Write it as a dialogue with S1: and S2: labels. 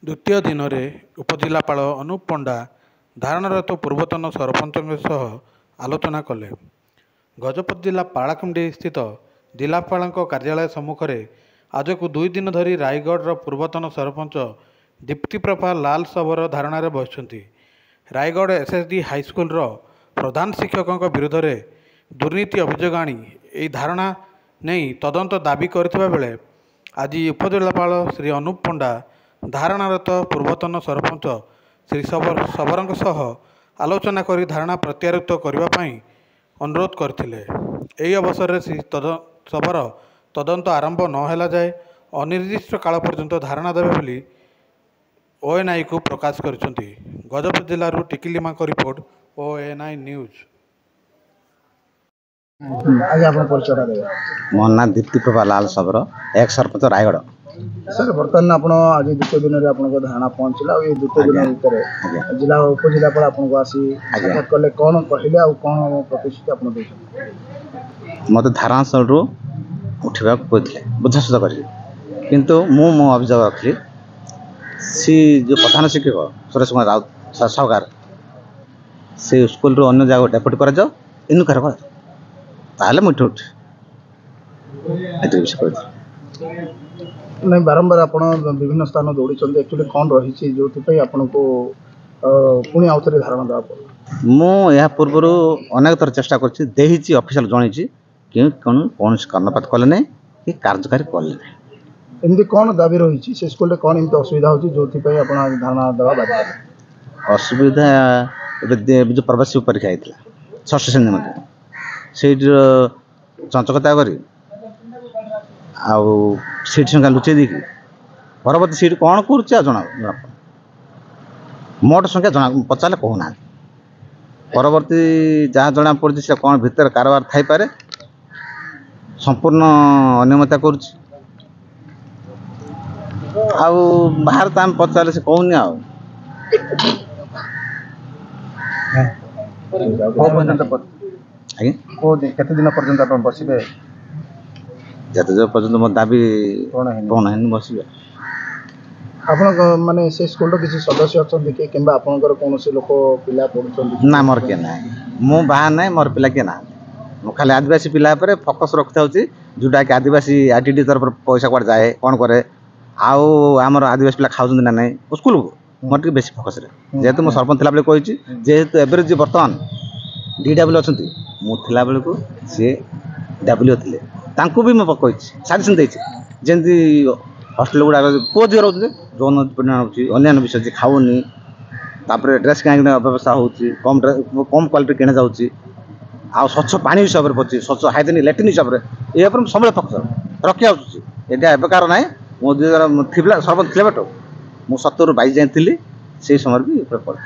S1: द्वितीय दिन में उपजिलापाल अनूप पंडा धारणारत पूर्वतन सरपंच सह आलोचना कले। गजपति जिला पालाखुंडी स्थित जिलापाल कार्यालय सम्मुखें आज को 2 दिन धरी रायगढ़ पूर्वतन सरपंच दीप्तिप्रभा लाल शबर धारणा बसुंट। रायगढ़ एसएसडी हाईस्कल प्रधान शिक्षकों विरोध में दुर्नीति अभियोग आनी यह धारणा नहीं तदंत दाबी करथिबा बेले आज उपजिलापाल श्री अनूप पंडा धारणारत पूर्वतन सरपंच श्री शबरଙ୍କ सह आलोचना करी धारणा प्रत्याहृत करने अनुरोध करथिले। एही अवसर में श्री शबर तदंत आरंभ नहेला जाए अनिर्दिष्ट काल पर्यंत धारणा देवे बोली ओएनआई को प्रकाश करछंती। गजपति जिलूर टिकिलिमा को रिपोर्ट ओएनआई न्यूज।
S2: मो ना दीप्तिप्रभा लाल शबर एक सरपंच रायगढ़।
S3: सर बर्तमान आप आज द्वितीय दिन में आप धारणा पहुँचला ये द्वितीय दिन भितर जिला उपजिलापाल आपको आसी साक्षात कले कौन कहले आ कौन प्रतिश्रुति आप
S2: मत धारणा स्थल उठा कहते बुझासुझा कर किंतु मु मो अभियोग रखी सी जो प्रधान शिक्षक सुरेश कुमार राउत सरकार से स्कूल अन्य जगह डेपुट कर इन कर मुठे उठे विषय कह
S3: नहीं बारंबार आप विभिन्न स्थान दौड़ी एक्चुअली कौन रही जो आपको पुणी आउ थे धारणा देवा
S2: मुझे पूर्व अनेक थर चेष्टा कर ऑफिशियल जन कि कौन कर्णपात कले ना कि कार्यकारी कले ना
S3: एमती कौन दाबी रही से स्कूल कौन एमती असुविधा हो जो धारणा देवा बाध्य
S2: असुविधा जो प्रवेश परीक्षा होता षष्ठ श्रेणी मध्य से चंचकता कर सीट संख्या लुचे देखिए परवर्ती सीट कौन कर मोट संख्या जना पचारे कहना परवर्ती जहाँ जना पड़ी से कौन भितर कारबार थाईपे संपूर्ण अनियमितता कर बाहर तो आम पचारे से कहूनी
S3: केते दिन पर्यंत आप बसबे
S2: जत जो पर्यंत मो दाबी कौन है बस
S3: आप माने से स्कूल किसी सदस्य अच्छा कि आपंकर कौन लोक पिला पढ़ुं
S2: ना मोर किए ना मु बाहर ना मोर पिला किए ना मु खाली आदिवासी पिला फोकस रखता जोटा कि आदिवासी आईटीडी तरफ पैसा कौन जाए कौन करे आमर आदिवासी पिला खाऊँ ना ना स्कूल को मोर टे बेसी फोकस जेहेतु मो सरपंच थिला बेले कही जेहेतु एवरेज जी बर्तमान DW अच्छा मुला बेलू सी डब्ल्यू थे तांकू भी मैं कही सजेसन देती जमी हस्टेल गुड़ा पुओ झील रोचे जौन अन्य विषय खाऊनी ड्रेस कहीं अव्यवस्था हो कम क्वालिटी किणा जाऊँगी स्वच्छ पानी हिसाब से पड़े स्वच्छ हाइजेनिक लैट्रिन हिसाब से ये सब फोकस रखी आसुची यहाँ एवकार ना मो सरपंच थे बट मुझे 17 ରୁ 22 जाए थी से समय भी पढ़ी।